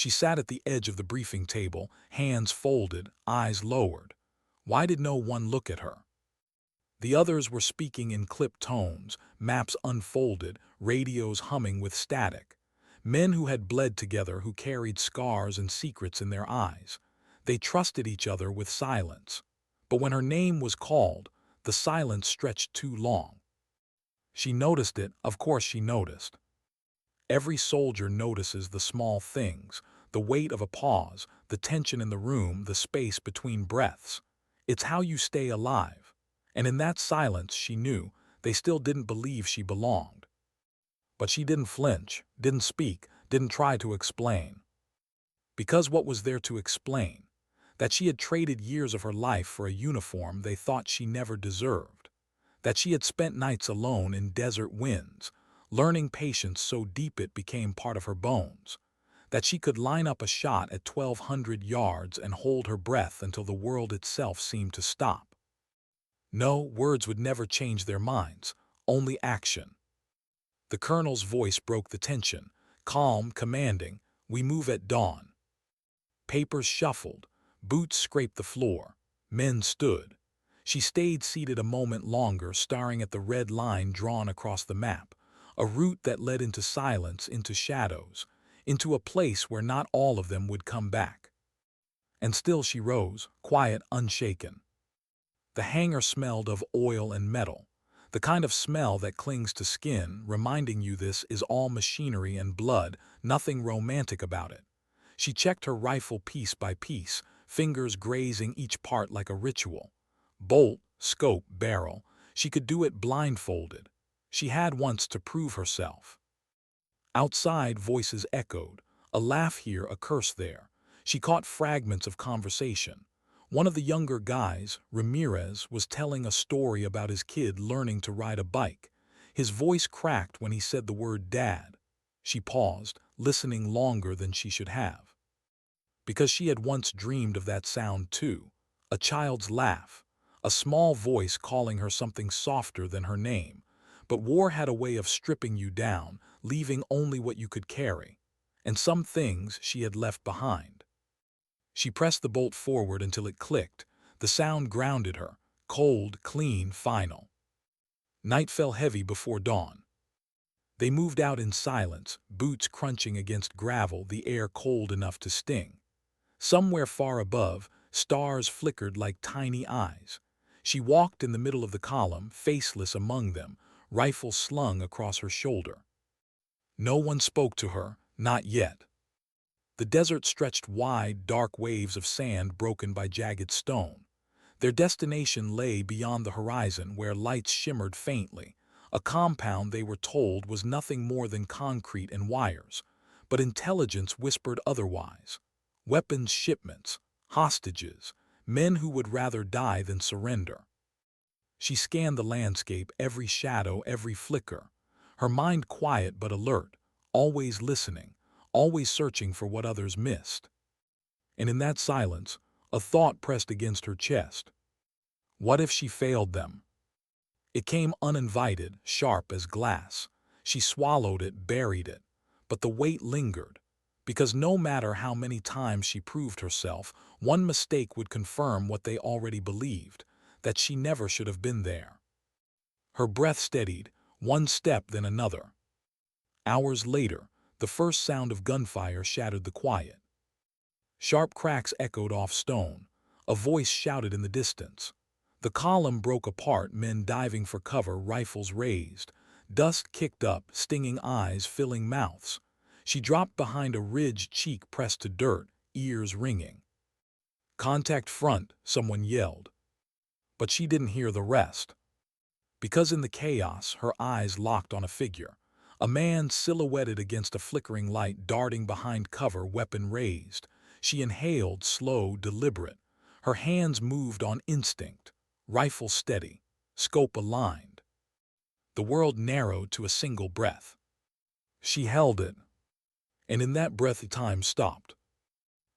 She sat at the edge of the briefing table, hands folded, eyes lowered. Why did no one look at her? The others were speaking in clipped tones, maps unfolded, radios humming with static. Men who had bled together, who carried scars and secrets in their eyes. They trusted each other with silence. But when her name was called, the silence stretched too long. She noticed it, of course she noticed. Every soldier notices the small things, the weight of a pause, the tension in the room, the space between breaths. It's how you stay alive. And in that silence, she knew, they still didn't believe she belonged. But she didn't flinch, didn't speak, didn't try to explain. Because what was there to explain? That she had traded years of her life for a uniform they thought she never deserved. That she had spent nights alone in desert winds, learning patience so deep it became part of her bones. That she could line up a shot at 1,200 yards and hold her breath until the world itself seemed to stop. No, words would never change their minds, only action. The colonel's voice broke the tension, calm, commanding, "We move at dawn." Papers shuffled, boots scraped the floor, men stood. She stayed seated a moment longer, staring at the red line drawn across the map, a route that led into silence, into shadows, into a place where not all of them would come back. And still she rose, quiet, unshaken. The hangar smelled of oil and metal, the kind of smell that clings to skin, reminding you this is all machinery and blood, nothing romantic about it. She checked her rifle piece by piece, fingers grazing each part like a ritual. Bolt, scope, barrel. She could do it blindfolded. She had once to prove herself. Outside, voices echoed, a laugh here, a curse there. She caught fragments of conversation. One of the younger guys, Ramirez, was telling a story about his kid learning to ride a bike. His voice cracked when he said the word dad. She paused, listening longer than she should have. Because she had once dreamed of that sound too. A child's laugh. A small voice calling her something softer than her name. But war had a way of stripping you down, leaving only what you could carry. And some things she had left behind. She pressed the bolt forward until it clicked. The sound grounded her, cold, clean, final. Night fell heavy before dawn. They moved out in silence, boots crunching against gravel, the air cold enough to sting. Somewhere far above, stars flickered like tiny eyes. She walked in the middle of the column, faceless among them, rifle slung across her shoulder. No one spoke to her, not yet. The desert stretched wide, dark waves of sand broken by jagged stone. Their destination lay beyond the horizon where lights shimmered faintly, a compound they were told was nothing more than concrete and wires. But intelligence whispered otherwise. Weapons shipments, hostages, men who would rather die than surrender. She scanned the landscape, every shadow, every flicker, her mind quiet but alert, always listening, always searching for what others missed. And in that silence, a thought pressed against her chest. What if she failed them? It came uninvited, sharp as glass. She swallowed it, buried it. But the weight lingered, because no matter how many times she proved herself, one mistake would confirm what they already believed, that she never should have been there. Her breath steadied, one step then another. Hours later, the first sound of gunfire shattered the quiet. Sharp cracks echoed off stone. A voice shouted in the distance. The column broke apart, men diving for cover, rifles raised. Dust kicked up, stinging eyes filling mouths. She dropped behind a ridge, cheek pressed to dirt, ears ringing. "Contact front," someone yelled. But she didn't hear the rest. Because in the chaos, her eyes locked on a figure. A man silhouetted against a flickering light, darting behind cover, weapon raised. She inhaled, slow, deliberate. Her hands moved on instinct, rifle steady, scope aligned. The world narrowed to a single breath. She held it, and in that breath time stopped.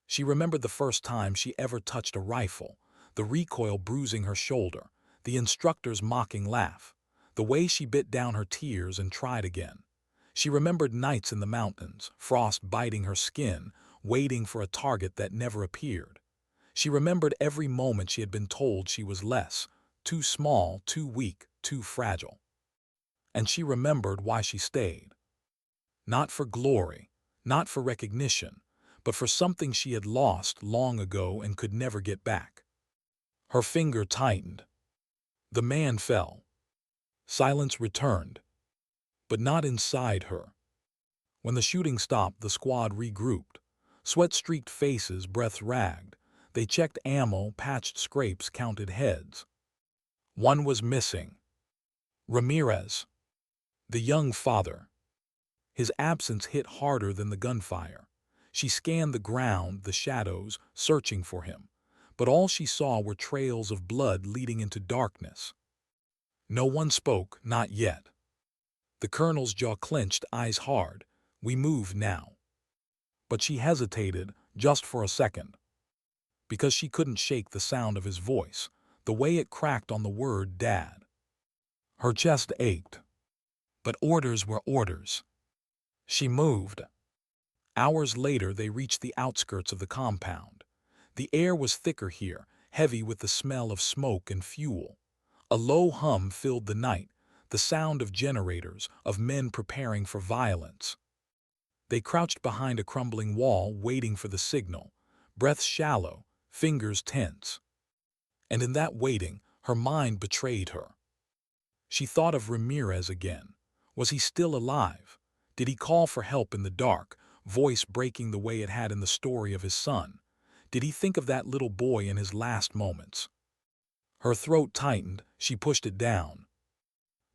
She remembered the first time she ever touched a rifle, the recoil bruising her shoulder, the instructor's mocking laugh, the way she bit down her tears and tried again. She remembered nights in the mountains, frost biting her skin, waiting for a target that never appeared. She remembered every moment she had been told she was less, too small, too weak, too fragile. And she remembered why she stayed. Not for glory, not for recognition, but for something she had lost long ago and could never get back. Her finger tightened. The man fell. Silence returned, but not inside her. When the shooting stopped, the squad regrouped. Sweat-streaked faces, breath ragged. They checked ammo, patched scrapes, counted heads. One was missing. Ramirez, the young father. His absence hit harder than the gunfire. She scanned the ground, the shadows, searching for him. But all she saw were trails of blood leading into darkness. No one spoke, not yet. The colonel's jaw clenched, eyes hard. We move now. But she hesitated, just for a second. Because she couldn't shake the sound of his voice, the way it cracked on the word Dad. Her chest ached. But orders were orders. She moved. Hours later, they reached the outskirts of the compound. The air was thicker here, heavy with the smell of smoke and fuel. A low hum filled the night, the sound of generators, of men preparing for violence. They crouched behind a crumbling wall, waiting for the signal, breaths shallow, fingers tense. And in that waiting, her mind betrayed her. She thought of Ramirez again. Was he still alive? Did he call for help in the dark, voice breaking the way it had in the story of his son? Did he think of that little boy in his last moments? Her throat tightened, she pushed it down.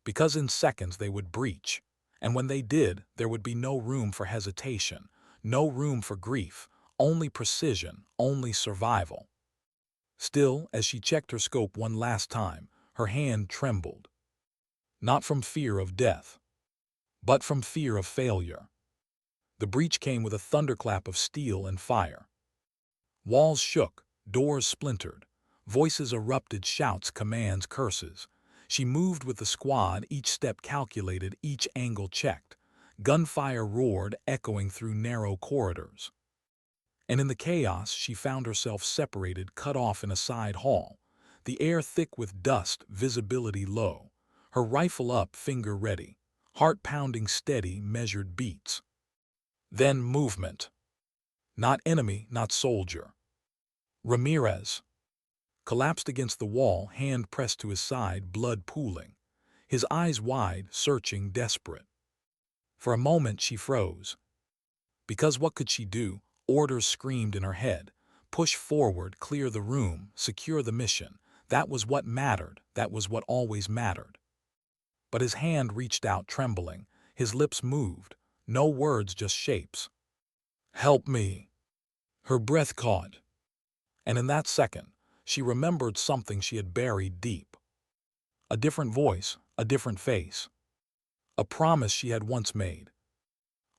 Because in seconds they would breach. And when they did, there would be no room for hesitation, no room for grief, only precision, only survival. Still, as she checked her scope one last time, her hand trembled. Not from fear of death, but from fear of failure. The breach came with a thunderclap of steel and fire. Walls shook, doors splintered, voices erupted, shouts, commands, curses. She moved with the squad, each step calculated, each angle checked. Gunfire roared, echoing through narrow corridors. And in the chaos, she found herself separated, cut off in a side hall. The air thick with dust, visibility low. Her rifle up, finger ready. Heart pounding steady, measured beats. Then movement. Not enemy, not soldier. Ramirez collapsed against the wall, hand pressed to his side, blood pooling. His eyes wide, searching, desperate. For a moment she froze. Because what could she do? Orders screamed in her head. Push forward, clear the room, secure the mission. That was what mattered. That was what always mattered. But his hand reached out, trembling. His lips moved. No words, just shapes. Help me. Her breath caught. And in that second, she remembered something she had buried deep. A different voice, a different face. A promise she had once made.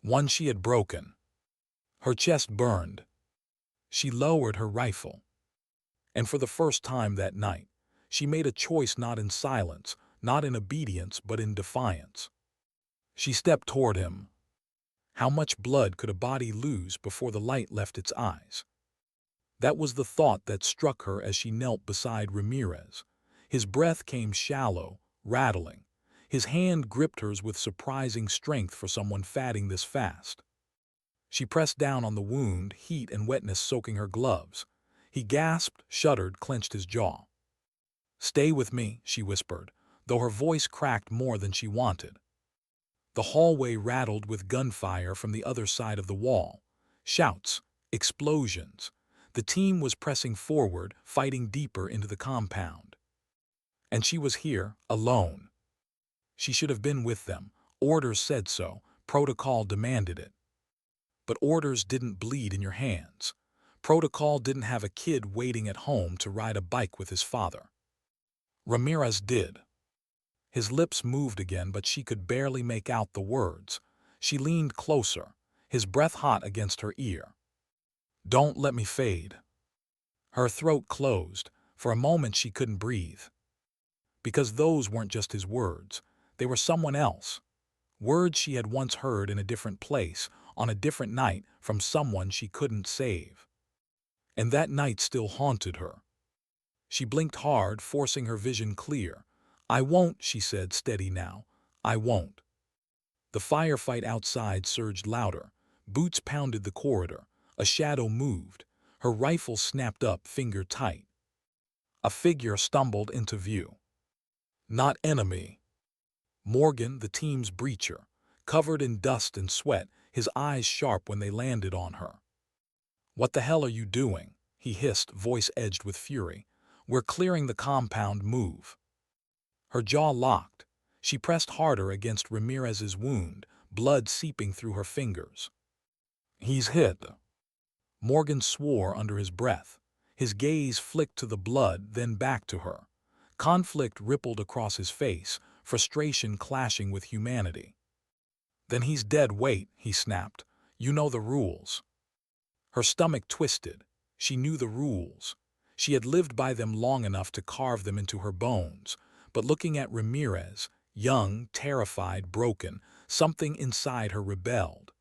One she had broken. Her chest burned. She lowered her rifle. And for the first time that night, she made a choice, not in silence, not in obedience, but in defiance. She stepped toward him. How much blood could a body lose before the light left its eyes? That was the thought that struck her as she knelt beside Ramirez. His breath came shallow, rattling. His hand gripped hers with surprising strength for someone fatting this fast. She pressed down on the wound, heat and wetness soaking her gloves. He gasped, shuddered, clenched his jaw. "Stay with me," she whispered, though her voice cracked more than she wanted. The hallway rattled with gunfire from the other side of the wall. Shouts, explosions. The team was pressing forward, fighting deeper into the compound. And she was here, alone. She should have been with them. Orders said so. Protocol demanded it. But orders didn't bleed in your hands. Protocol didn't have a kid waiting at home to ride a bike with his father. Ramirez did. His lips moved again, but she could barely make out the words. She leaned closer, his breath hot against her ear. "Don't let me fade." Her throat closed. For a moment she couldn't breathe. Because those weren't just his words. They were someone else. Words she had once heard in a different place, on a different night from someone she couldn't save. And that night still haunted her. She blinked hard, forcing her vision clear. "I won't," she said, steady now. "I won't." The firefight outside surged louder. Boots pounded the corridor. A shadow moved. Her rifle snapped up, finger tight. A figure stumbled into view. Not enemy. Morgan, the team's breacher, covered in dust and sweat, his eyes sharp when they landed on her. "What the hell are you doing?" he hissed, voice edged with fury. "We're clearing the compound, move." Her jaw locked. She pressed harder against Ramirez's wound, blood seeping through her fingers. "He's hit." Morgan swore under his breath. His gaze flicked to the blood, then back to her. Conflict rippled across his face, frustration clashing with humanity. "Then he's dead. Wait," he snapped. "You know the rules." Her stomach twisted. She knew the rules. She had lived by them long enough to carve them into her bones. But looking at Ramirez, young, terrified, broken, something inside her rebelled.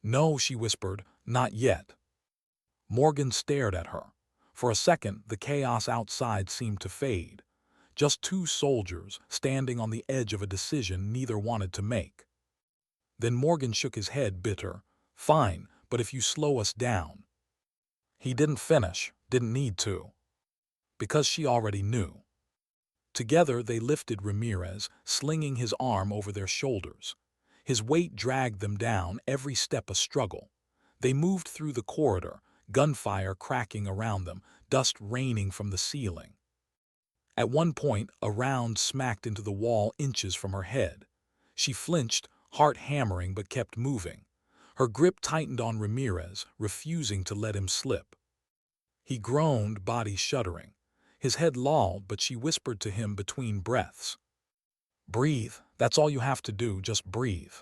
"No," she whispered, "not yet." Morgan stared at her. For a second, the chaos outside seemed to fade. Just two soldiers, standing on the edge of a decision neither wanted to make. Then Morgan shook his head, bitter. "Fine, but if you slow us down." He didn't finish, didn't need to. Because she already knew. Together they lifted Ramirez, slinging his arm over their shoulders. His weight dragged them down, every step a struggle. They moved through the corridor, gunfire cracking around them, dust raining from the ceiling. At one point, a round smacked into the wall inches from her head. She flinched, heart hammering, but kept moving. Her grip tightened on Ramirez, refusing to let him slip. He groaned, body shuddering. His head lolled, but she whispered to him between breaths. "Breathe, that's all you have to do, just breathe."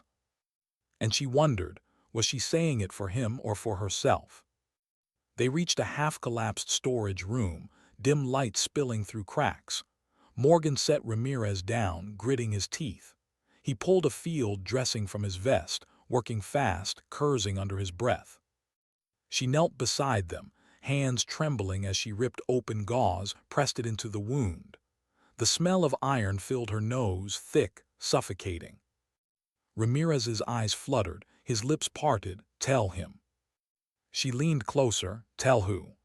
And she wondered, was she saying it for him or for herself? They reached a half-collapsed storage room, dim light spilling through cracks. Morgan set Ramirez down, gritting his teeth. He pulled a field dressing from his vest, working fast, cursing under his breath. She knelt beside them, hands trembling as she ripped open gauze, pressed it into the wound. The smell of iron filled her nose, thick, suffocating. Ramirez's eyes fluttered, his lips parted. "Tell him." She leaned closer. "Tell who?"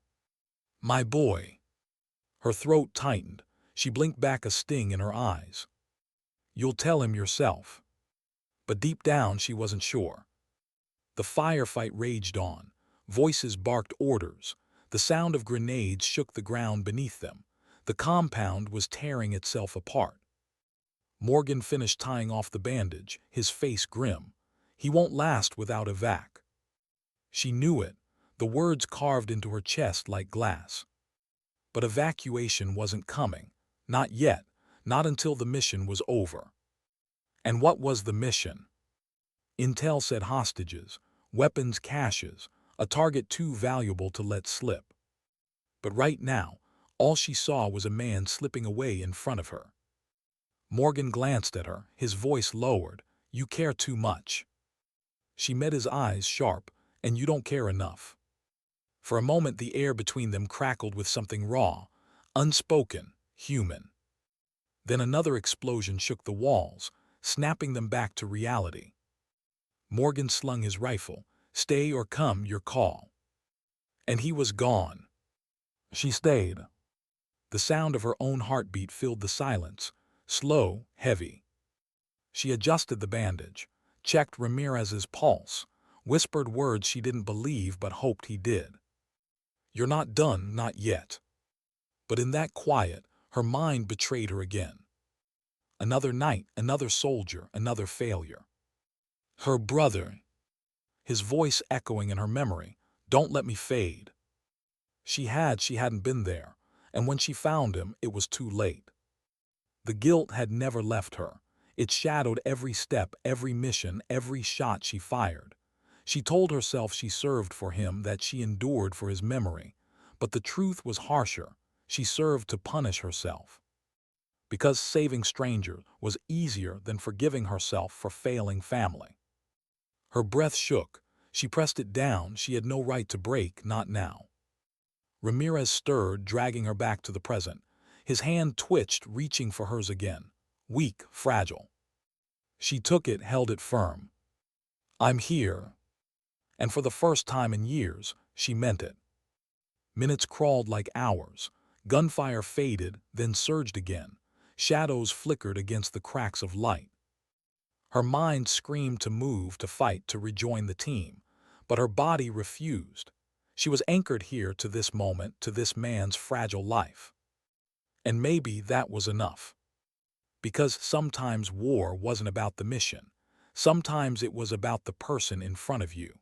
"My boy." Her throat tightened. She blinked back, a sting in her eyes. "You'll tell him yourself." But deep down she wasn't sure. The firefight raged on. Voices barked orders. The sound of grenades shook the ground beneath them. The compound was tearing itself apart. Morgan finished tying off the bandage, his face grim. "He won't last without evac." She knew it, the words carved into her chest like glass. But evacuation wasn't coming. Not yet, not until the mission was over. And what was the mission? Intel said hostages, weapons caches, a target too valuable to let slip. But right now, all she saw was a man slipping away in front of her. Morgan glanced at her, his voice lowered. "You care too much." She met his eyes, sharp. "And you don't care enough." For a moment the air between them crackled with something raw, unspoken, human. Then another explosion shook the walls, snapping them back to reality. Morgan slung his rifle. "Stay or come, your call." And he was gone. She stayed. The sound of her own heartbeat filled the silence, slow, heavy. She adjusted the bandage, checked Ramirez's pulse, whispered words she didn't believe but hoped he did. "You're not done, not yet." But in that quiet, her mind betrayed her again. Another night, another soldier, another failure. Her brother, his voice echoing in her memory. "Don't let me fade." She hadn't been there, and when she found him, it was too late. The guilt had never left her. It shadowed every step, every mission, every shot she fired. She told herself she served for him, that she endured for his memory. But the truth was harsher. She served to punish herself. Because saving strangers was easier than forgiving herself for failing family. Her breath shook. She pressed it down. She had no right to break, not now. Ramirez stirred, dragging her back to the present. His hand twitched, reaching for hers again. Weak, fragile. She took it, held it firm. "I'm here." And for the first time in years, she meant it. Minutes crawled like hours. Gunfire faded, then surged again. Shadows flickered against the cracks of light. Her mind screamed to move, to fight, to rejoin the team. But her body refused. She was anchored here to this moment, to this man's fragile life. And maybe that was enough. Because sometimes war wasn't about the mission. Sometimes it was about the person in front of you.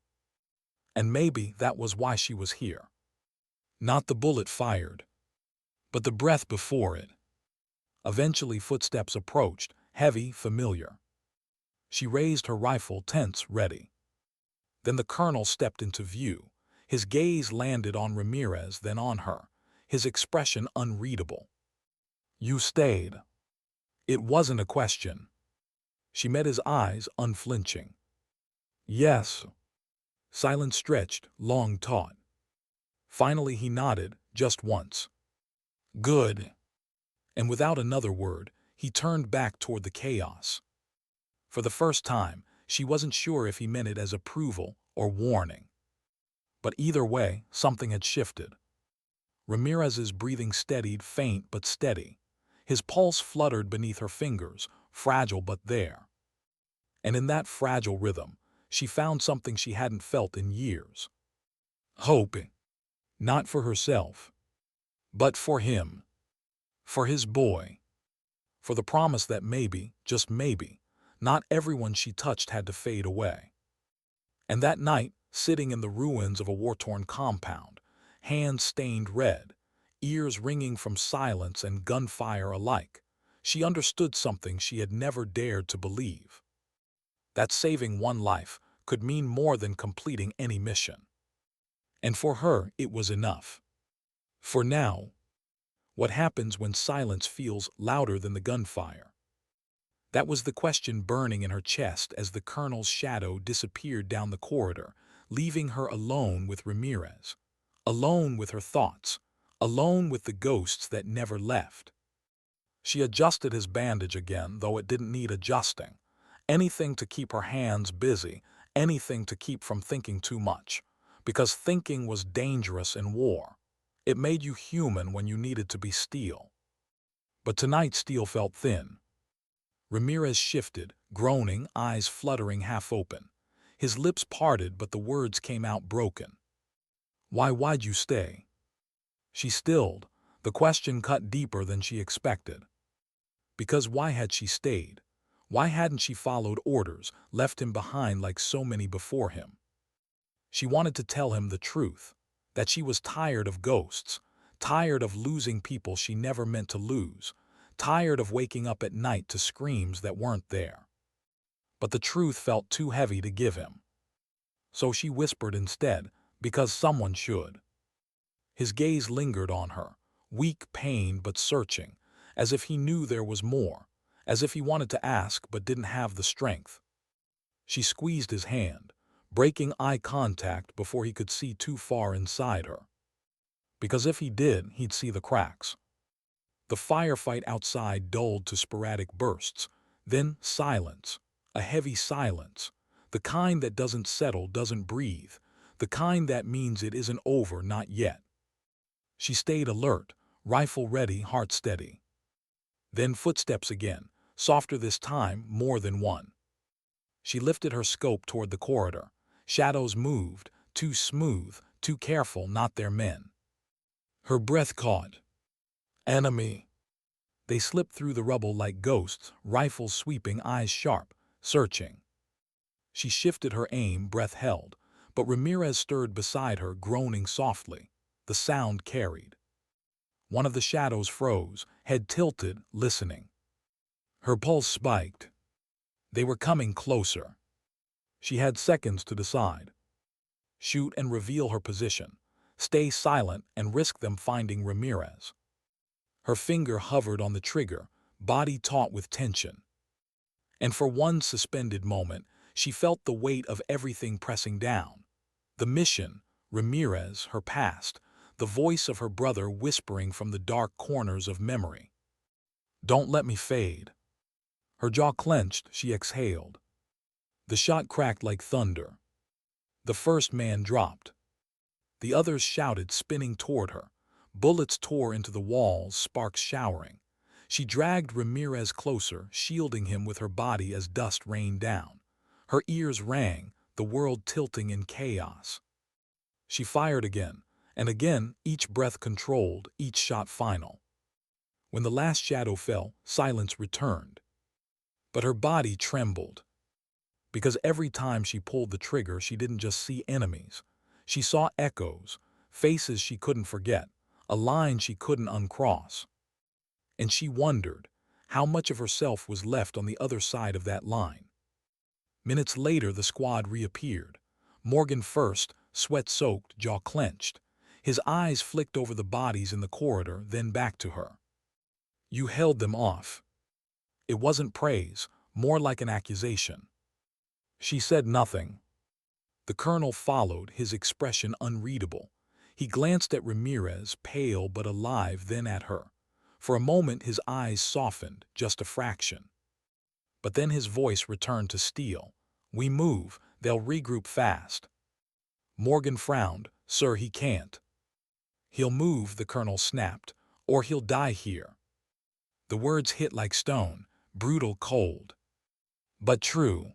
And maybe that was why she was here. Not the bullet fired, but the breath before it. Eventually footsteps approached, heavy, familiar. She raised her rifle, tense, ready. Then the colonel stepped into view. His gaze landed on Ramirez, then on her, his expression unreadable. "You stayed." It wasn't a question. She met his eyes, unflinching. "Yes." Silence stretched, long taut. Finally he nodded, just once. "Good." And without another word, he turned back toward the chaos. For the first time, she wasn't sure if he meant it as approval or warning. But either way, something had shifted. Ramirez's breathing steadied, faint but steady. His pulse fluttered beneath her fingers, fragile but there. And in that fragile rhythm, she found something she hadn't felt in years. Hope. Not for herself, but for him. For his boy. For the promise that maybe, just maybe, not everyone she touched had to fade away. And that night, sitting in the ruins of a war-torn compound, hands stained red, ears ringing from silence and gunfire alike, she understood something she had never dared to believe. That saving one life could mean more than completing any mission. And for her, it was enough. For now, what happens when silence feels louder than the gunfire? That was the question burning in her chest as the colonel's shadow disappeared down the corridor, leaving her alone with Ramirez, alone with her thoughts, alone with the ghosts that never left. She adjusted his bandage again, though it didn't need adjusting. Anything to keep her hands busy, anything to keep from thinking too much, because thinking was dangerous in war. It made you human when you needed to be steel. But tonight steel felt thin. Ramirez shifted, groaning, eyes fluttering half open. His lips parted, but the words came out broken. Why'd you stay?" She stilled. The question cut deeper than she expected. Because why had she stayed? Why hadn't she followed orders, left him behind like so many before him? She wanted to tell him the truth, that she was tired of ghosts, tired of losing people she never meant to lose, tired of waking up at night to screams that weren't there. But the truth felt too heavy to give him. So she whispered instead, because someone should. His gaze lingered on her, weak, pained but searching, as if he knew there was more, as if he wanted to ask but didn't have the strength. She squeezed his hand, breaking eye contact before he could see too far inside her. Because if he did, he'd see the cracks. The firefight outside dulled to sporadic bursts, then silence, a heavy silence, the kind that doesn't settle, doesn't breathe, the kind that means it isn't over, not yet. She stayed alert, rifle ready, heart steady. Then footsteps again, softer this time, more than one. She lifted her scope toward the corridor. Shadows moved, too smooth, too careful, not their men. Her breath caught. Enemy. They slipped through the rubble like ghosts, rifles sweeping, eyes sharp, searching. She shifted her aim, breath held, but Ramirez stirred beside her, groaning softly. The sound carried. One of the shadows froze, head tilted, listening. Her pulse spiked. They were coming closer. She had seconds to decide. Shoot and reveal her position. Stay silent and risk them finding Ramirez. Her finger hovered on the trigger, body taut with tension. And for one suspended moment, She felt the weight of everything pressing down. The mission, Ramirez, her past, the voice of her brother whispering from the dark corners of memory. Don't let me fade. Her jaw clenched, she exhaled. The shot cracked like thunder. The first man dropped. The others shouted, spinning toward her. Bullets tore into the walls, sparks showering. She dragged Ramirez closer, shielding him with her body as dust rained down. Her ears rang, the world tilting in chaos. She fired again, and again, each breath controlled, each shot final. When the last shadow fell, silence returned. But her body trembled. Because every time she pulled the trigger, she didn't just see enemies. She saw echoes, faces she couldn't forget, a line she couldn't uncross. And she wondered how much of herself was left on the other side of that line. Minutes later, the squad reappeared. Morgan first, sweat-soaked, jaw clenched. His eyes flicked over the bodies in the corridor, then back to her. You held them off. It wasn't praise, more like an accusation. She said nothing. The colonel followed, his expression unreadable. He glanced at Ramirez, pale but alive, then at her. For a moment his eyes softened, just a fraction. But then his voice returned to steel. We move, they'll regroup fast. Morgan frowned. Sir, he can't. He'll move, the colonel snapped, or he'll die here. The words hit like stone, brutal, cold. But true.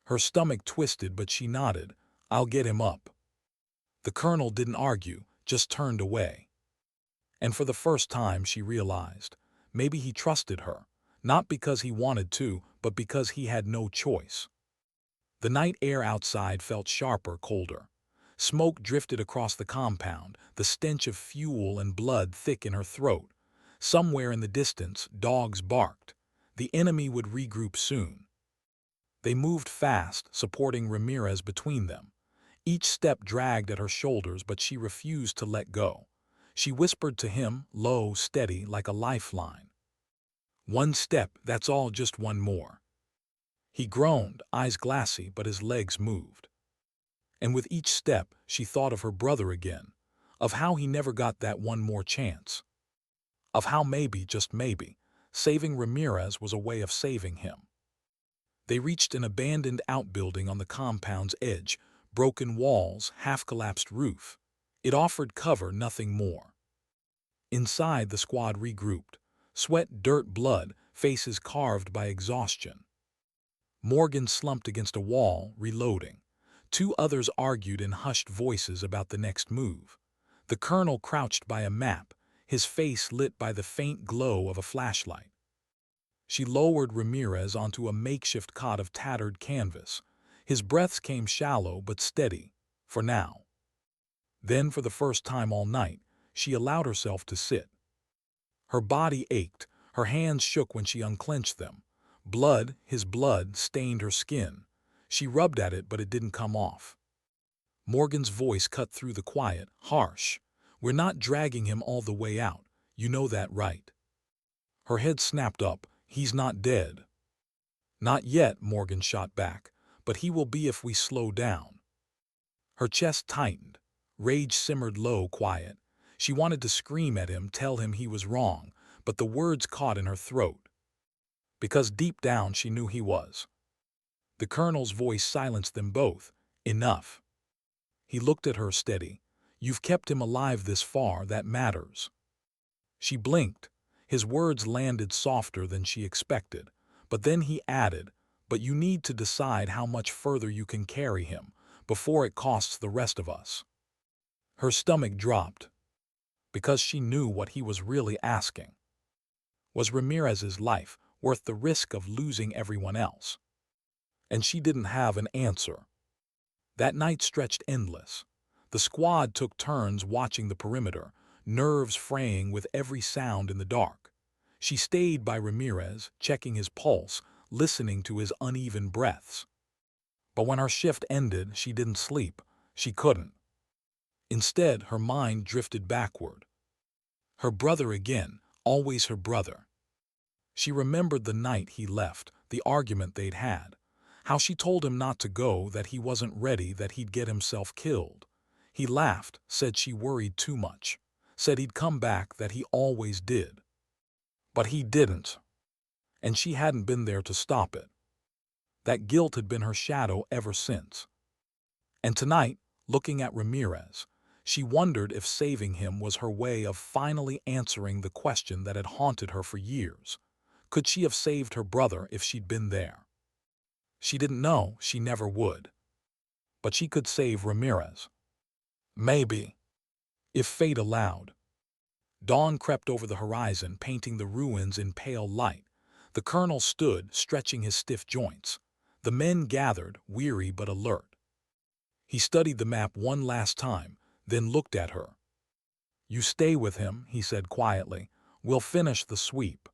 Her stomach twisted, but she nodded. I'll get him up. The colonel didn't argue, just turned away. And for the first time she realized, maybe he trusted her, not because he wanted to, but because he had no choice. The night air outside felt sharper, colder. Smoke drifted across the compound, the stench of fuel and blood thick in her throat. Somewhere in the distance, dogs barked. The enemy would regroup soon. They moved fast, supporting Ramirez between them. Each step dragged at her shoulders, but she refused to let go. She whispered to him, low, steady, like a lifeline. One step, that's all, just one more. He groaned, eyes glassy, but his legs moved. And with each step, she thought of her brother again, of how he never got that one more chance. Of how maybe, just maybe, saving Ramirez was a way of saving him. They reached an abandoned outbuilding on the compound's edge, broken walls, half-collapsed roof. It offered cover, nothing more. Inside, the squad regrouped. Sweat, dirt, blood, faces carved by exhaustion. Morgan slumped against a wall, reloading. Two others argued in hushed voices about the next move. The colonel crouched by a map, his face lit by the faint glow of a flashlight. She lowered Ramirez onto a makeshift cot of tattered canvas. His breaths came shallow but steady, for now. Then, for the first time all night, she allowed herself to sit. Her body ached, her hands shook when she unclenched them. Blood, his blood, stained her skin. She rubbed at it, but it didn't come off. Morgan's voice cut through the quiet, harsh. We're not dragging him all the way out. You know that, right? Her head snapped up. He's not dead. Not yet, Morgan shot back, but he will be if we slow down. Her chest tightened. Rage simmered low, quiet. She wanted to scream at him, tell him he was wrong, but the words caught in her throat. Because deep down she knew he was. The colonel's voice silenced them both. Enough. He looked at her steady. You've kept him alive this far, that matters. She blinked. His words landed softer than she expected. But then he added, but you need to decide how much further you can carry him, before it costs the rest of us. Her stomach dropped. Because she knew what he was really asking. Was Ramirez's life worth the risk of losing everyone else? And she didn't have an answer. That night stretched endless. The squad took turns watching the perimeter, nerves fraying with every sound in the dark. She stayed by Ramirez, checking his pulse, listening to his uneven breaths. But when her shift ended, she didn't sleep. She couldn't. Instead, her mind drifted backward. Her brother again, always her brother. She remembered the night he left, the argument they'd had, How she told him not to go, that he wasn't ready, that he'd get himself killed. He laughed, said she worried too much, said he'd come back, that he always did. But he didn't, and she hadn't been there to stop it. That guilt had been her shadow ever since. And tonight, looking at Ramirez, she wondered if saving him was her way of finally answering the question that had haunted her for years. Could she have saved her brother if she'd been there? She didn't know, she never would. But she could save Ramirez. Maybe. If fate allowed. Dawn crept over the horizon, painting the ruins in pale light. The colonel stood, stretching his stiff joints. The men gathered, weary but alert. He studied the map one last time, then looked at her. "You stay with him," he said quietly. "We'll finish the sweep."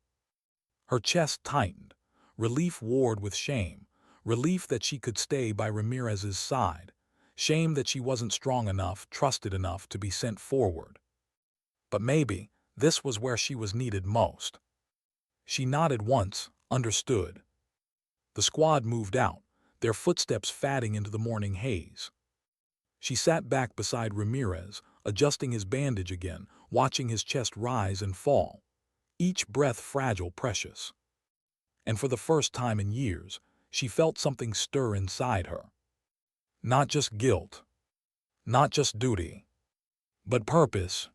Her chest tightened. Relief warred with shame. Relief that she could stay by Ramirez's side. Shame that she wasn't strong enough, trusted enough to be sent forward. But maybe this was where she was needed most. She nodded once, understood. The squad moved out, their footsteps fading into the morning haze. She sat back beside Ramirez, adjusting his bandage again, watching his chest rise and fall. Each breath fragile, precious. And for the first time in years, she felt something stir inside her. Not just guilt. Not just duty. But purpose.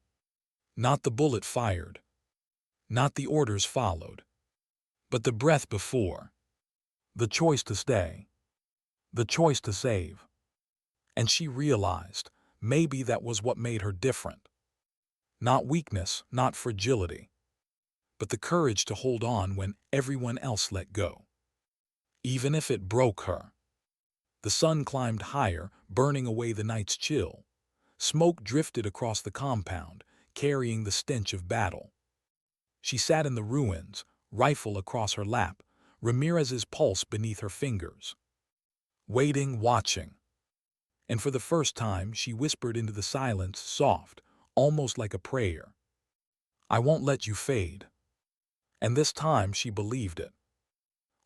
Not the bullet fired. Not the orders followed. But the breath before. The choice to stay. The choice to save. And she realized, maybe that was what made her different. Not weakness, not fragility. But the courage to hold on when everyone else let go. Even if it broke her. The sun climbed higher, burning away the night's chill. Smoke drifted across the compound, carrying the stench of battle. She sat in the ruins, rifle across her lap, Ramirez's pulse beneath her fingers. Waiting, watching. And for the first time, she whispered into the silence, soft, almost like a prayer. "I won't let you fade." And this time she believed it.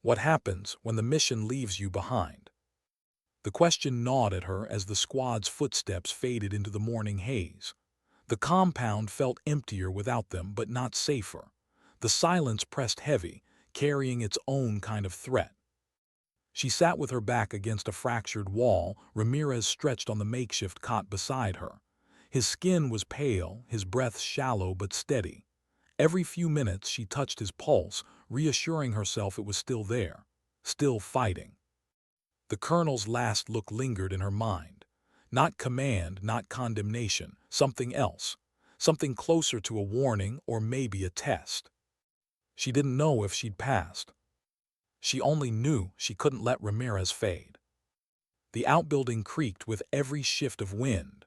What happens when the mission leaves you behind? The question gnawed at her as the squad's footsteps faded into the morning haze. The compound felt emptier without them, but not safer. The silence pressed heavy, carrying its own kind of threat. She sat with her back against a fractured wall, Ramirez stretched on the makeshift cot beside her. His skin was pale, his breath shallow but steady. Every few minutes she touched his pulse, reassuring herself it was still there, still fighting. The colonel's last look lingered in her mind. Not command, not condemnation, something else. Something closer to a warning or maybe a test. She didn't know if she'd passed. She only knew she couldn't let Ramirez fade. The outbuilding creaked with every shift of wind.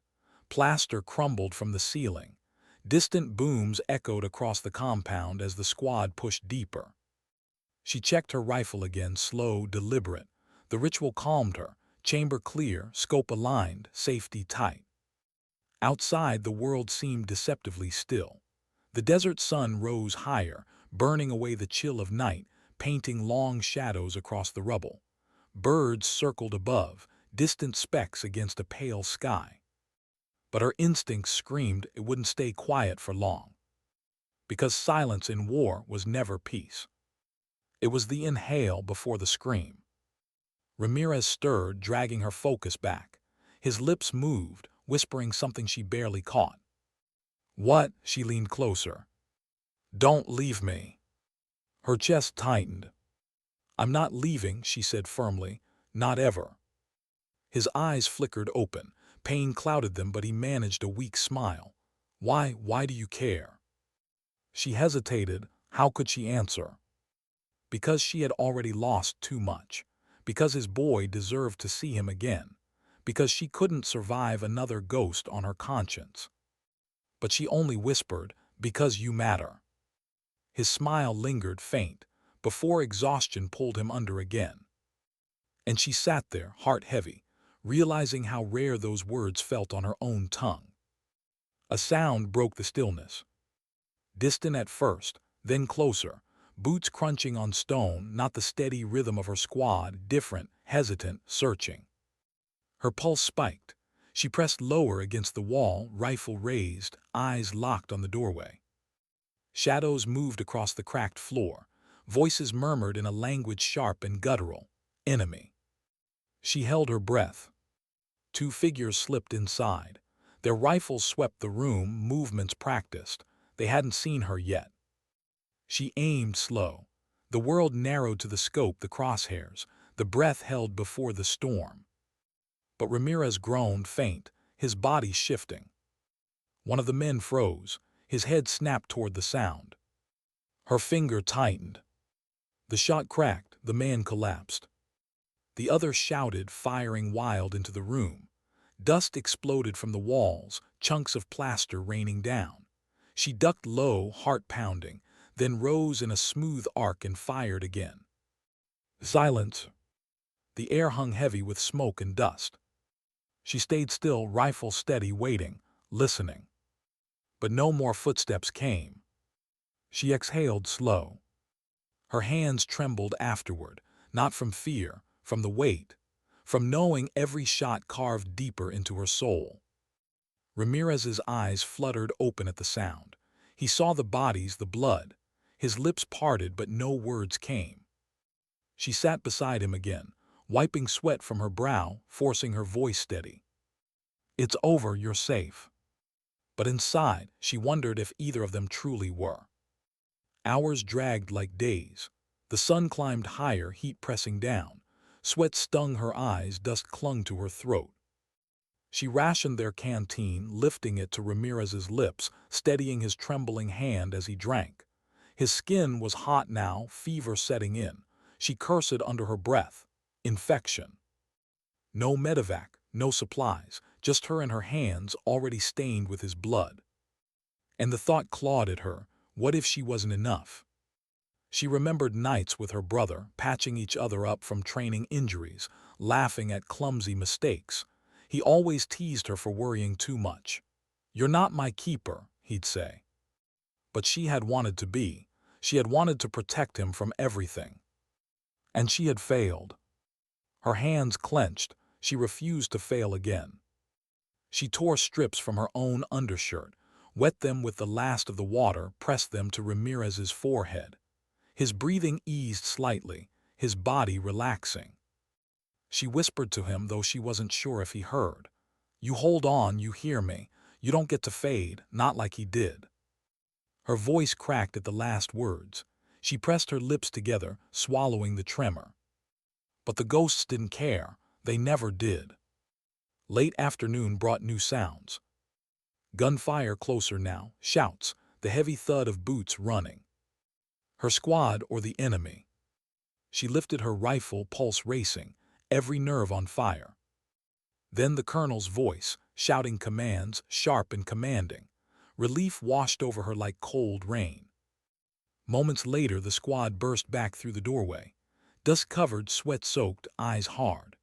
Plaster crumbled from the ceiling. Distant booms echoed across the compound as the squad pushed deeper. She checked her rifle again, slow, deliberate. The ritual calmed her, chamber clear, scope aligned, safety tight. Outside, the world seemed deceptively still. The desert sun rose higher, burning away the chill of night, painting long shadows across the rubble. Birds circled above, distant specks against a pale sky. But her instincts screamed it wouldn't stay quiet for long. Because silence in war was never peace. It was the inhale before the scream. Ramirez stirred, dragging her focus back. His lips moved, whispering something she barely caught. "What?" She leaned closer. "Don't leave me." Her chest tightened. "I'm not leaving," she said firmly. "Not ever." His eyes flickered open. Pain clouded them, but he managed a weak smile. Why do you care?" She hesitated. How could she answer? Because she had already lost too much. Because his boy deserved to see him again. Because she couldn't survive another ghost on her conscience. But she only whispered, "Because you matter." His smile lingered faint, before exhaustion pulled him under again. And she sat there, heart heavy, realizing how rare those words felt on her own tongue. A sound broke the stillness. Distant at first, then closer, boots crunching on stone, not the steady rhythm of her squad, different, hesitant, searching. Her pulse spiked. She pressed lower against the wall, rifle raised, eyes locked on the doorway. Shadows moved across the cracked floor. Voices murmured in a language sharp and guttural. Enemy. She held her breath. Two figures slipped inside. Their rifles swept the room, movements practiced. They hadn't seen her yet. She aimed slow. The world narrowed to the scope, the crosshairs, the breath held before the storm. But Ramirez groaned, faint, his body shifting. One of the men froze. His head snapped toward the sound. Her finger tightened. The shot cracked, the man collapsed. The other shouted, firing wild into the room. Dust exploded from the walls, chunks of plaster raining down. She ducked low, heart pounding, then rose in a smooth arc and fired again. Silence. The air hung heavy with smoke and dust. She stayed still, rifle steady, waiting, listening. But no more footsteps came. She exhaled slow. Her hands trembled afterward, not from fear, from the weight, from knowing every shot carved deeper into her soul. Ramirez's eyes fluttered open at the sound. He saw the bodies, the blood. His lips parted, but no words came. She sat beside him again, wiping sweat from her brow, forcing her voice steady. It's over, you're safe. But inside, she wondered if either of them truly were. Hours dragged like days. The sun climbed higher, heat pressing down. Sweat stung her eyes, dust clung to her throat. She rationed their canteen, lifting it to Ramirez's lips, steadying his trembling hand as he drank. His skin was hot now, fever setting in. She cursed under her breath. Infection. No medevac, no supplies, just her and her hands already stained with his blood. And the thought clawed at her, what if she wasn't enough? She remembered nights with her brother, patching each other up from training injuries, laughing at clumsy mistakes. He always teased her for worrying too much. You're not my keeper, he'd say. But she had wanted to be. She had wanted to protect him from everything. And she had failed. Her hands clenched. She refused to fail again. She tore strips from her own undershirt, wet them with the last of the water, pressed them to Ramirez's forehead. His breathing eased slightly, his body relaxing. She whispered to him, though she wasn't sure if he heard. You hold on, you hear me. You don't get to fade, not like he did. Her voice cracked at the last words. She pressed her lips together, swallowing the tremor. But the ghosts didn't care. They never did. Late afternoon brought new sounds. Gunfire closer now, shouts, the heavy thud of boots running. Her squad or the enemy? She lifted her rifle, pulse racing, every nerve on fire. Then the colonel's voice, shouting commands, sharp and commanding. Relief washed over her like cold rain. Moments later, the squad burst back through the doorway. Dust-covered, sweat-soaked, eyes hard.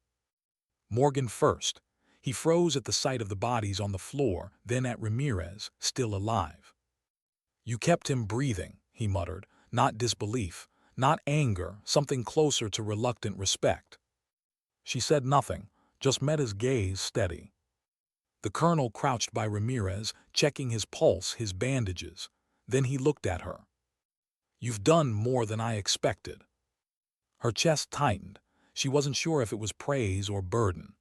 Morgan first. He froze at the sight of the bodies on the floor, then at Ramirez, still alive. You kept him breathing, he muttered, not disbelief, not anger, something closer to reluctant respect. She said nothing, just met his gaze steady. The colonel crouched by Ramirez, checking his pulse, his bandages. Then he looked at her. You've done more than I expected. Her chest tightened. She wasn't sure if it was praise or burden.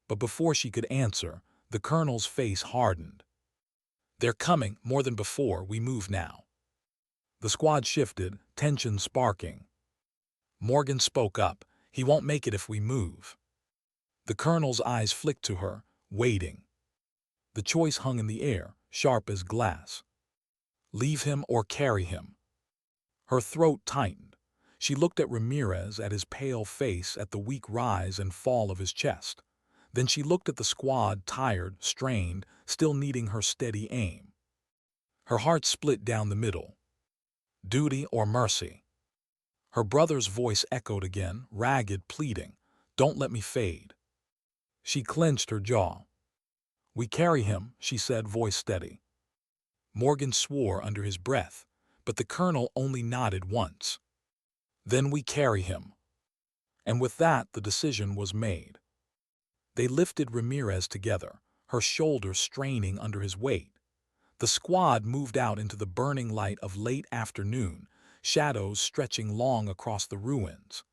But before she could answer, the colonel's face hardened. They're coming, more than before, we move now. The squad shifted, tension sparking. Morgan spoke up. He won't make it if we move. The colonel's eyes flicked to her, waiting. The choice hung in the air, sharp as glass. Leave him or carry him. Her throat tightened. She looked at Ramirez, at his pale face, at the weak rise and fall of his chest. Then she looked at the squad, tired, strained, still needing her steady aim. Her heart split down the middle. Duty or mercy? Her brother's voice echoed again, ragged, pleading. Don't let me fade. She clenched her jaw. We carry him, she said, voice steady. Morgan swore under his breath. but the colonel only nodded once. "Then we carry him." And with that, the decision was made. They lifted Ramirez together, her shoulders straining under his weight. The squad moved out into the burning light of late afternoon, shadows stretching long across the ruins.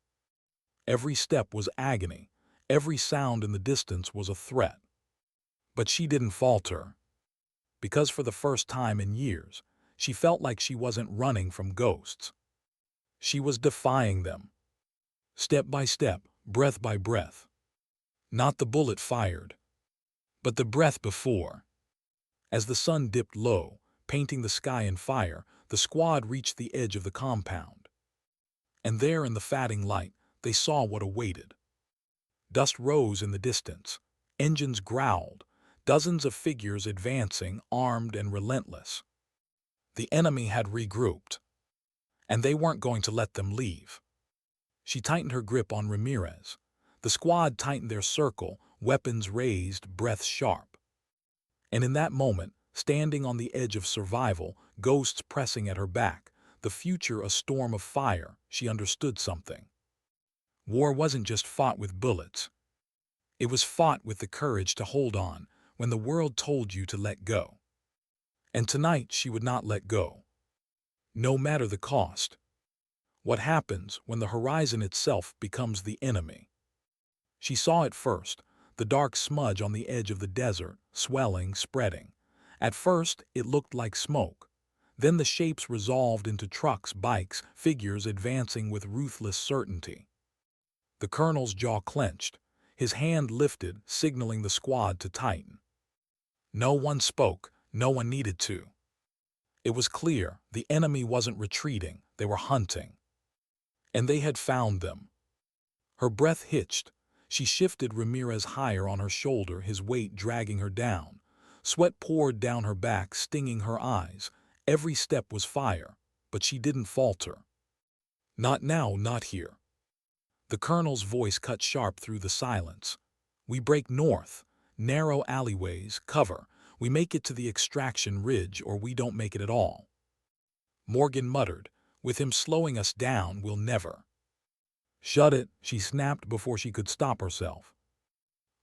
Every step was agony, every sound in the distance was a threat. But she didn't falter, because for the first time in years, she felt like she wasn't running from ghosts. She was defying them, step by step, breath by breath. Not the bullet fired, but the breath before. As the sun dipped low, painting the sky in fire, the squad reached the edge of the compound. And there in the fading light, they saw what awaited. Dust rose in the distance. Engines growled, dozens of figures advancing, armed and relentless. The enemy had regrouped, and they weren't going to let them leave. She tightened her grip on Ramirez. The squad tightened their circle, weapons raised, breaths sharp. And in that moment, standing on the edge of survival, ghosts pressing at her back, the future a storm of fire, she understood something. War wasn't just fought with bullets. It was fought with the courage to hold on when the world told you to let go. And tonight she would not let go, no matter the cost. What happens when the horizon itself becomes the enemy? She saw it first, the dark smudge on the edge of the desert, swelling, spreading. At first, it looked like smoke. Then the shapes resolved into trucks, bikes, figures advancing with ruthless certainty. The colonel's jaw clenched, his hand lifted, signaling the squad to tighten. No one spoke, no one needed to. It was clear, the enemy wasn't retreating, they were hunting. And they had found them. Her breath hitched. She shifted Ramirez higher on her shoulder, his weight dragging her down. Sweat poured down her back, stinging her eyes. Every step was fire, but she didn't falter. Not now, not here. The colonel's voice cut sharp through the silence. We break north, narrow alleyways, cover. We make it to the extraction ridge, or we don't make it at all. Morgan muttered, with him slowing us down, we'll never. Shut it, she snapped before she could stop herself.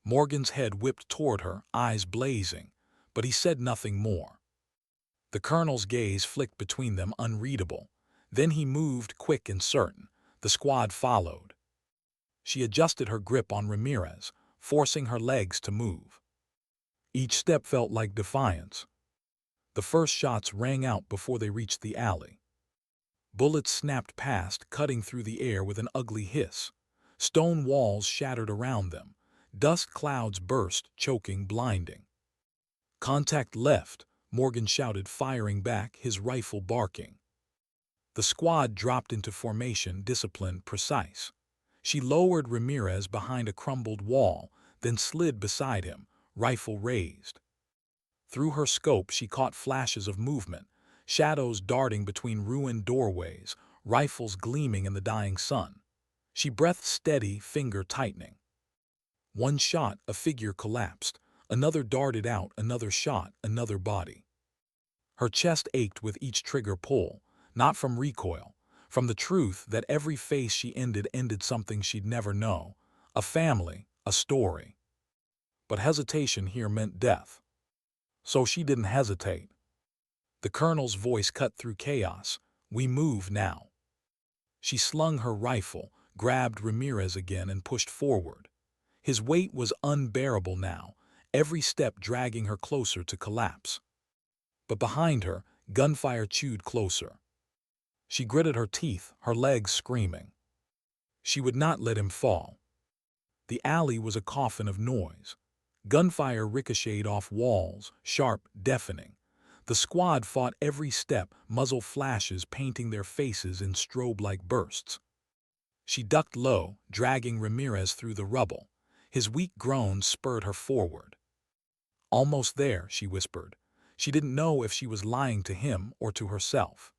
Morgan's head whipped toward her, eyes blazing, but he said nothing more. The colonel's gaze flicked between them, unreadable. Then he moved, quick and certain. The squad followed. She adjusted her grip on Ramirez, forcing her legs to move. Each step felt like defiance. The first shots rang out before they reached the alley. Bullets snapped past, cutting through the air with an ugly hiss. Stone walls shattered around them. Dust clouds burst, choking, blinding. Contact left, Morgan shouted, firing back, his rifle barking. The squad dropped into formation, disciplined, precise. She lowered Ramirez behind a crumbled wall, then slid beside him, rifle raised. Through her scope she caught flashes of movement, shadows darting between ruined doorways, rifles gleaming in the dying sun. She breathed steady, finger tightening. One shot, a figure collapsed. Another darted out, another shot, another body. Her chest ached with each trigger pull, not from recoil, from the truth that every face she ended something she'd never know. A family, a story. But hesitation here meant death. So she didn't hesitate. The colonel's voice cut through chaos. We move now. She slung her rifle, grabbed Ramirez again and pushed forward. His weight was unbearable now, every step dragging her closer to collapse. But behind her, gunfire chewed closer. She gritted her teeth, her legs screaming. She would not let him fall. The alley was a coffin of noise. Gunfire ricocheted off walls, sharp, deafening. The squad fought every step, muzzle flashes painting their faces in strobe-like bursts. She ducked low, dragging Ramirez through the rubble. His weak groans spurred her forward. Almost there, she whispered. She didn't know if she was lying to him or to herself.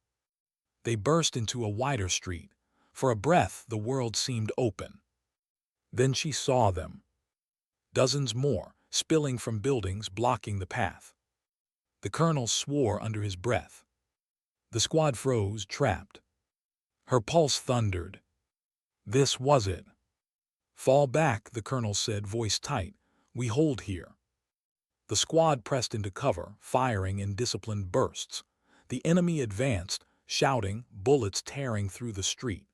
They burst into a wider street. For a breath, the world seemed open. Then she saw them. Dozens more, spilling from buildings, blocking the path. The colonel swore under his breath. The squad froze, trapped. Her pulse thundered. This was it. "Fall back," the colonel said, voice tight. "We hold here." The squad pressed into cover, firing in disciplined bursts. The enemy advanced, shouting, bullets tearing through the street.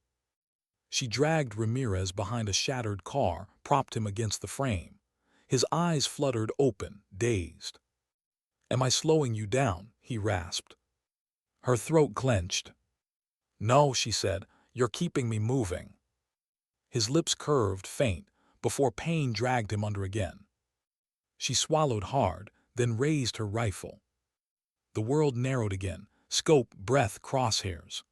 She dragged Ramirez behind a shattered car, propped him against the frame. His eyes fluttered open, dazed. "Am I slowing you down?" he rasped. Her throat clenched. "No," she said, "you're keeping me moving." His lips curved, faint, before pain dragged him under again. She swallowed hard, then raised her rifle. The world narrowed again, scope, breath, crosshairs.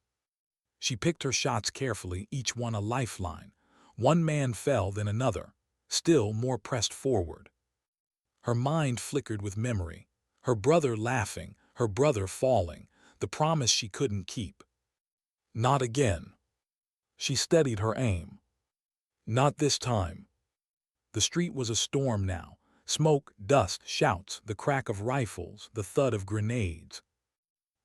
She picked her shots carefully, each one a lifeline. One man fell, then another. Still more pressed forward. Her mind flickered with memory. Her brother laughing, her brother falling, the promise she couldn't keep. Not again. She steadied her aim. Not this time. The street was a storm now. Smoke, dust, shouts, the crack of rifles, the thud of grenades.